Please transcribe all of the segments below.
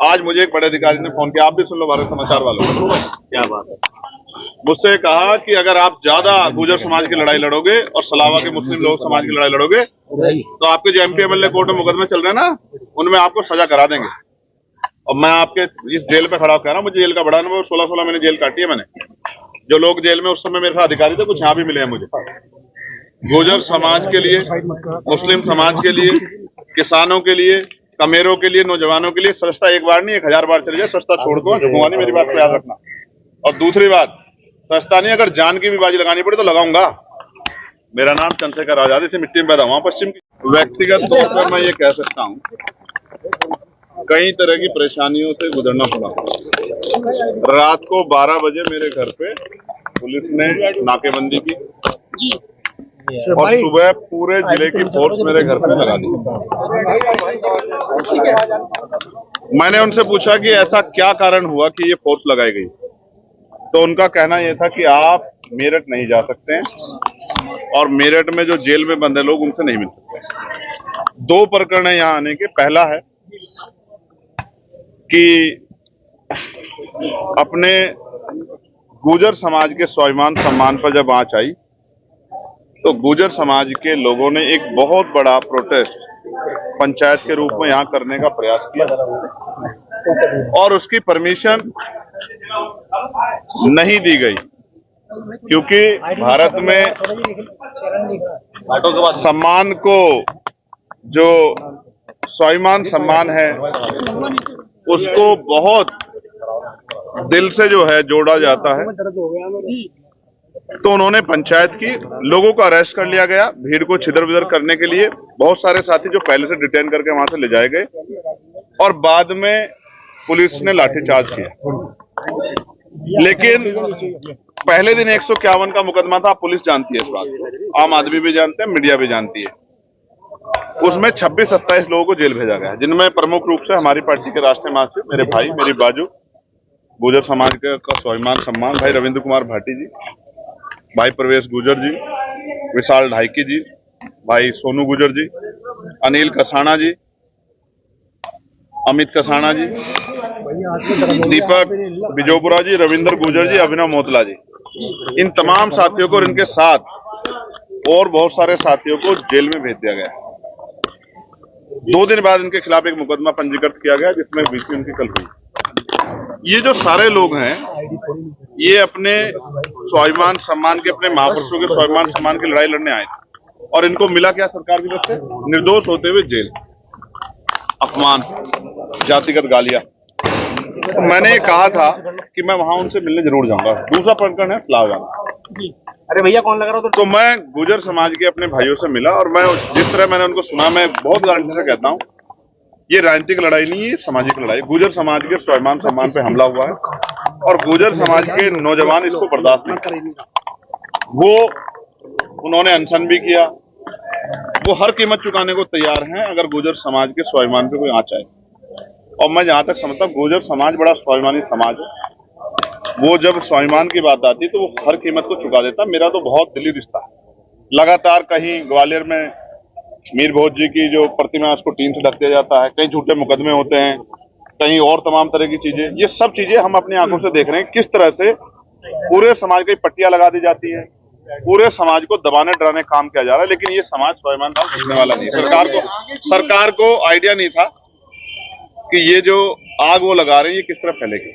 आज मुझे एक बड़े अधिकारी ने फोन किया, आप भी सुन लो भारत समाचार वालों। क्या बात है? मुझसे कहा कि अगर आप ज्यादा गुर्जर समाज की लड़ाई लड़ोगे और सलावा के मुस्लिम लोग समाज की लड़ाई लड़ोगे तो आपके जो एमपी एमएलए कोर्ट में मुकदमे चल रहे हैं ना, उनमें आपको सजा करा देंगे। और मैं आपके इस जेल पे खड़ा होकर कह रहा हूँ, मुझे जेल का बड़ा अनुभव, 16 महीने जेल काटी है मैंने। जो लोग जेल में उस समय मेरे साथ अधिकारी थे, कुछ यहाँ भी मिले हैं मुझे। गुर्जर समाज के लिए, मुस्लिम समाज के लिए, किसानों के लिए, कमेरों के लिए, नौजवानों के लिए सस्ता एक बार नहीं 1000 बार चले जाए, सस्ता छोड़ दो, झुकूंगा नहीं, मेरी बात को याद रखना। और दूसरी बात, सस्ता नहीं, अगर जान की भी बाजी लगानी पड़े तो लगाऊंगा। मेरा नाम चंद्रशेखर आजाद, इसी मिट्टी में पैदा हुआ पश्चिम की। व्यक्तिगत तौर पर मैं ये कह सकता हूँ, कई तरह की परेशानियों से गुजरना पड़ा। रात को 12 बजे मेरे घर पे पुलिस ने नाकेबंदी की और सुबह पूरे जिले की फोर्स मेरे घर पे लगा दी। मैंने उनसे पूछा कि ऐसा क्या कारण हुआ कि ये फोर्स लगाई गई, तो उनका कहना यह था कि आप मेरठ नहीं जा सकते हैं और मेरठ में जो जेल में बंद है लोग, उनसे नहीं मिल सकते। 2 प्रकरण है यहाँ आने के। पहला है कि अपने गुर्जर समाज के स्वाभिमान सम्मान पर जब आंच आई तो गुर्जर समाज के लोगों ने एक बहुत बड़ा प्रोटेस्ट पंचायत के रूप में यहाँ करने का प्रयास किया और उसकी परमिशन नहीं दी गई, क्योंकि भारत में सम्मान को, जो स्वाभिमान सम्मान है, उसको बहुत दिल से जो है जोड़ा जाता है। तो उन्होंने पंचायत की, लोगों को अरेस्ट कर लिया गया भीड़ को छिदर बिदर करने के लिए। बहुत सारे साथी जो पहले से डिटेन करके वहां से ले जाए गए और बाद में पुलिस ने लाठीचार्ज किया। लेकिन पहले दिन 151 का मुकदमा था, पुलिस जानती है इस बात को, आम आदमी भी जानते हैं, मीडिया भी जानती है। उसमें 26-27 लोगों को जेल भेजा गया, जिनमें प्रमुख रूप से हमारी पार्टी के राष्ट्रीय महासचिव, मेरे भाई, मेरी बाजू, गुर्जर समाज का स्वाभिमान सम्मान भाई रविंद्र कुमार भाटी जी, भाई प्रवेश गुर्जर जी, विशाल ढाईकी जी, भाई सोनू गुर्जर जी, अनिल कसाना जी, अमित कसाना जी, दीपक बिजोपुरा जी, रविंद्र गुर्जर जी, अभिनव मोतला जी, इन तमाम साथियों को और इनके साथ और बहुत सारे साथियों को जेल में भेज दिया गया। 2 दिन बाद इनके खिलाफ एक मुकदमा पंजीकृत किया गया, जिसमें बीसी उनकी कल हुई। ये जो सारे लोग हैं, ये अपने स्वाभिमान सम्मान के, अपने महापुरुषों के स्वाभिमान सम्मान की लड़ाई लड़ने आए थे और इनको मिला क्या सरकार की तरफ से? निर्दोष होते हुए जेल, अपमान, जातिगत गालियां। तो मैंने ये कहा था कि मैं वहां उनसे मिलने जरूर जाऊंगा। दूसरा प्रकरण है सलावा। अरे भैया कौन लगा रहा? तो मैं गुर्जर समाज के अपने भाइयों से मिला और मैं जिस तरह मैंने उनको सुना, मैं बहुत गारंटी से कहता हूँ, ये राजनीतिक लड़ाई नहीं है, सामाजिक लड़ाई। गुर्जर समाज के स्वाभिमान सम्मान पे हमला हुआ है और गुर्जर समाज के नौजवान इसको बर्दाश्त नहीं करेंगे। वो उन्होंने अनशन भी किया, वो हर कीमत चुकाने को तैयार हैं अगर गुर्जर समाज के स्वाभिमान पे कोई आंच आए। और मैं जहां तक समझता हूँ, गुर्जर समाज बड़ा स्वाभिमानी समाज है। वो जब स्वाभिमान की बात आती तो वो हर कीमत को चुका देता। मेरा तो बहुत दिली रिश्ता है। लगातार कहीं ग्वालियर में मीर भोज जी की जो प्रतिमा, उसको टीन से ढक दिया जाता है, कहीं झूठे मुकदमे होते हैं, कहीं और तमाम तरह की चीजें। ये सब चीजें हम अपनी आंखों से देख रहे हैं, किस तरह से पूरे समाज की पट्टियां लगा दी जाती है, पूरे समाज को दबाने डराने काम किया जा रहा है। लेकिन ये समाज स्वाभिमान भाव दिखने वाला नहीं है। सरकार को आइडिया नहीं था कि ये जो आग वो लगा रहे हैं, ये किस तरह फैलेगी।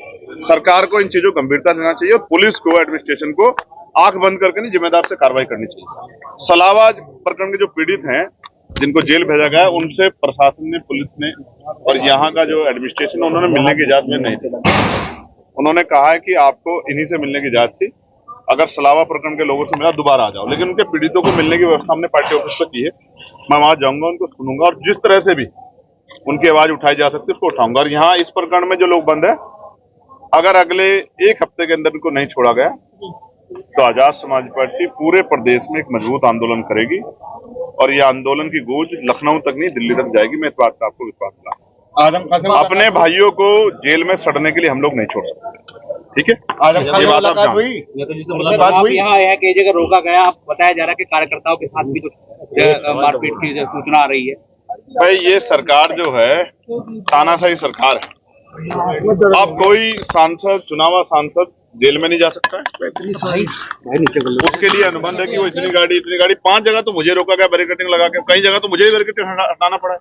सरकार को इन चीजों को गंभीरता देना चाहिए और पुलिस को, एडमिनिस्ट्रेशन को आंख बंद करके नहीं, जिम्मेदार से कार्रवाई करनी चाहिए। सलावा प्रकरण के जो पीड़ित हैं, जिनको जेल भेजा गया, उनसे प्रशासन ने, पुलिस ने और यहाँ का जो एडमिनिस्ट्रेशन, उन्होंने मिलने की इजाजत में नहीं दी। उन्होंने कहा है कि आपको इन्हीं से मिलने की इजाजत थी, अगर सलावा प्रकरण के लोगों से मिला दोबारा आ जाओ। लेकिन उनके पीड़ितों को मिलने की व्यवस्था हमने पार्टी ऑफिस पर की है। मैं वहां जाऊंगा, उनको सुनूंगा और जिस तरह से भी उनकी आवाज उठाई जा सकती है उसको उठाऊंगा। और यहाँ इस प्रकरण में जो लोग बंद है, अगर अगले 1 हफ्ते के अंदर इनको नहीं छोड़ा गया तो आजाद समाज पार्टी पूरे प्रदेश में एक मजबूत आंदोलन करेगी और यह आंदोलन की गूंज लखनऊ तक नहीं, दिल्ली तक जाएगी। मैं इस बात का आपको विश्वास दिलाता हूं। अपने भाइयों को जेल में सड़ने के लिए हम लोग नहीं छोड़ सकते। ठीक है, ये बात आप यहाँ आया है, कई जगह रोका गया, आप बताया जा रहा है कि कार्यकर्ताओं के साथ भी कुछ मारपीट की सूचना आ रही है। भाई ये सरकार जो है तानाशाही सरकार है। अब कोई सांसद, चुनावा सांसद जेल में नहीं जा सकता है। उसके लिए अनुबंध है कि वो इतनी गाड़ी 5 जगह तो मुझे रोका गया बैरिकेडिंग लगा के, कई जगह तो मुझे ही बैरिकेडिंग हटाना पड़ा है।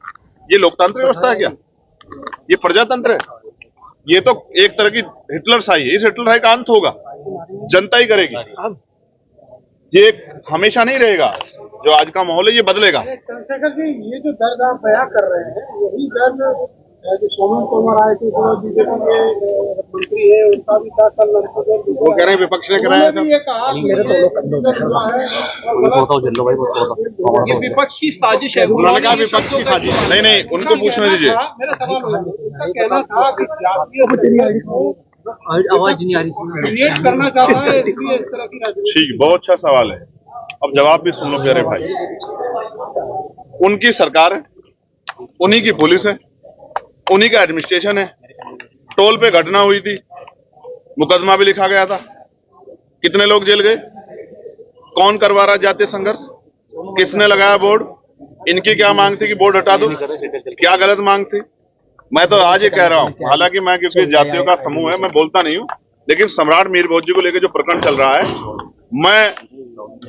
ये लोकतांत्रिक व्यवस्था है क्या? ये प्रजातंत्र है? ये तो एक तरह की हिटलरशाही है। इस हिटलरशाही का अंत होगा, जनता ही करेगी। ये हमेशा नहीं रहेगा। जो आज का माहौल है ये बदलेगा। चंद्रशेखर जी, ये जो दर्द आप बयां कर रहे हैं, यही दर्द जो सोमन तोमर आए थे, जो बीजेपी के मंत्री है, उनका भी था कल। वो कह रहे हैं विपक्ष ने कराया था। ये कहा ये विपक्ष की साजिश है। उन्होंने कहा विपक्ष की साजिश। नहीं, उनको पूछने दीजिए। मेरा सवाल उनका कहना था कि जातीय आवाज नहीं आ रही क्रिएट करना चाहता है, इसलिए इस तरह की राजनीति। ठीक, बहुत अच्छा सवाल है। अब जवाब भी सुन लो प्यारे भाई। उनकी सरकार है, उन्हीं की पुलिस है, उन्हीं का एडमिनिस्ट्रेशन है। टोल पे घटना हुई थी, मुकदमा भी लिखा गया था। कितने लोग जेल गए? कौन करवा रहा जातीय संघर्ष? किसने लगाया बोर्ड? इनकी क्या मांग थी कि बोर्ड हटा दो? क्या गलत मांग थी? मैं तो आज ही कह रहा हूं, हालांकि मैं क्योंकि जातियों का समूह है मैं बोलता नहीं हूं, लेकिन सम्राट मीर भोज जी को लेकर जो प्रकरण चल रहा है, मैं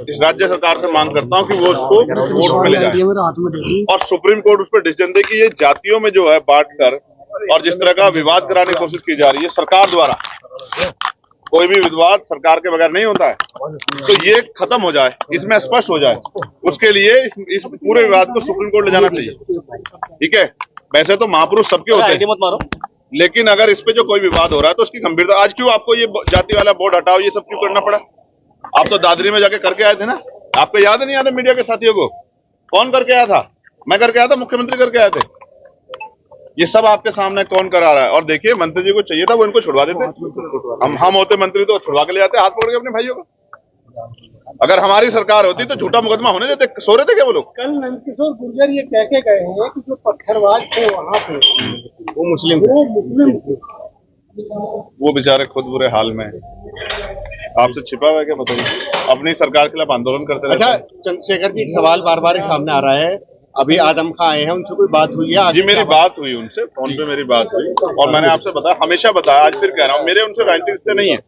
इस राज्य सरकार से मांग करता हूं कि वो उसको कोर्ट में ले जाए और सुप्रीम कोर्ट उस पर डिसीजन दे कि ये जातियों में जो है बांट कर और जिस तरह का विवाद कराने की कोशिश की जा रही है सरकार द्वारा, कोई भी विवाद सरकार के बगैर नहीं होता है, तो ये खत्म हो जाए, इसमें स्पष्ट हो जाए। उसके लिए इस पूरे विवाद को सुप्रीम कोर्ट ले जाना चाहिए। ठीक है, वैसे तो महापुरुष सबके होते हैं, लेकिन अगर इस पे जो कोई विवाद हो रहा है तो उसकी गंभीरता, आज क्यों आपको ये जाति वाला बोर्ड हटाओ ये सब क्यों करना पड़ा? आप तो दादरी में जाके करके आए थे ना, आपको याद नहीं आता मीडिया के साथियों को? कौन करके आया था? मैं करके आया था, मुख्यमंत्री करके आए थे। ये सब आपके सामने कौन करा रहा है? और देखिए, मंत्री जी को चाहिए था वो इनको छुड़वा देते। हम होते मंत्री तो छुड़वा के ले जाते हाथ पकड़ के अपने भाइयों को। अगर हमारी सरकार होती तो झूठा मुकदमा होने देते। सो रहे थे क्या वो लोग? कल नंदकिशोर गुर्जर ये कह के गए हैं कि जो पत्थरबाज थे वहाँ पे वो मुस्लिम थे। वो बेचारे खुद बुरे हाल में। आपसे छिपा हुआ है क्या? बताइए। अपनी सरकार के खिलाफ आंदोलन करते रहते हैं। चंद्रशेखर जी, एक सवाल बार बार सामने आ रहा है। अभी आदम खां आए हैं, उनसे कोई बात हुई है? जी, मेरी बात हुई उनसे, फोन पे मेरी बात हुई और मैंने आपसे बताया, हमेशा बताया, आज फिर कह रहा हूँ, मेरे उनसे राजनीतिक रिश्ते नहीं है,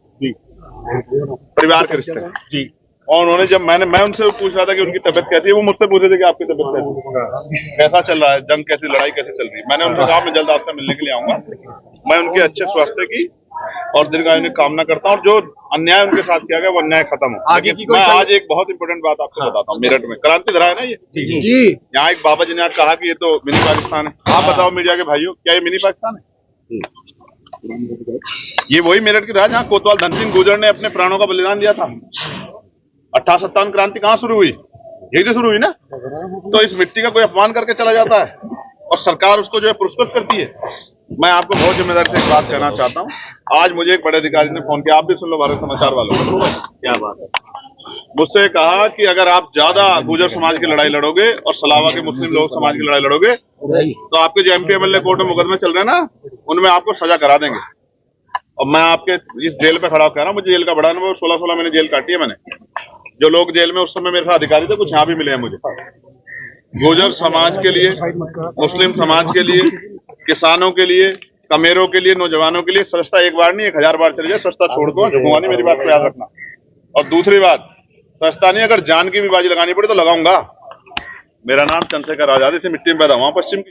परिवार के रिश्ते जी। और उन्होंने जब मैं उनसे पूछ रहा था कि उनकी तबीयत कैसी है, वो मुझसे पूछे थे कि आपकी तबीयत कैसी है, कैसा चल रहा है, जंग कैसी, लड़ाई कैसी चल रही है। मैंने उनसे कहा मैं जल्द आपसे मिलने के लिए आऊंगा। मैं उनके अच्छे स्वास्थ्य की और दीर्घायु की कामना करता हूँ और जो अन्याय उनके साथ किया गया वो अन्याय खत्म हो। आगे की कोई मैं आज एक बहुत इंपॉर्टेंट बात आपको बताता हूँ। मेरठ में क्रांति धरा है ना, ये जी, यहाँ एक बाबा जी ने कहा कि ये तो मिनी पाकिस्तान है। आप बताओ मीडिया के भाइयों, क्या ये मिनी पाकिस्तान है? ये वही मेरठ की राज, जहाँ कोतवाल धन सिंह गुर्जर ने अपने प्राणों का बलिदान दिया था। 58-57 क्रांति कहाँ शुरू हुई? यही तो शुरू हुई ना। तो इस मिट्टी का कोई अपमान करके चला जाता है और सरकार उसको जो है पुरस्कृत करती है। मैं आपको बहुत जिम्मेदारी से एक बात कहना चाहता हूँ। आज मुझे एक बड़े अधिकारी ने फोन किया, आप भी सुन लो भारत समाचार वालों। क्या बात है? मुझसे कहा कि अगर आप ज्यादा गुर्जर समाज की लड़ाई लड़ोगे और सलावा के मुस्लिम लोग समाज की लड़ाई लड़ोगे तो आपके जो MP MLA कोर्ट में मुकदमे चल रहे हैं ना, उनमें आपको सजा करा देंगे। और मैं आपके इस जेल पे खड़ा कह रहा हूँ, मुझे जेल का बड़ा अनुभव, 16 महीने जेल काटी है मैंने। जो लोग जेल में उस समय मेरे साथ अधिकारी थे, कुछ यहाँ भी मिले हैं मुझे। गुर्जर समाज के लिए, मुस्लिम समाज के लिए, किसानों के लिए, कमेरों के लिए, नौजवानों के लिए सस्ता एक बार नहीं 1000 बार चली जाए, सस्ता छोड़ दो, झुकूंगा नहीं, मेरी बात को याद रखना। और दूसरी बात, सस्ता नहीं, अगर जान की भी बाजी लगानी पड़े तो लगाऊंगा। मेरा नाम चंद्रशेखर आजाद, इसे मिट्टी में पैदा हुआ, पश्चिम की।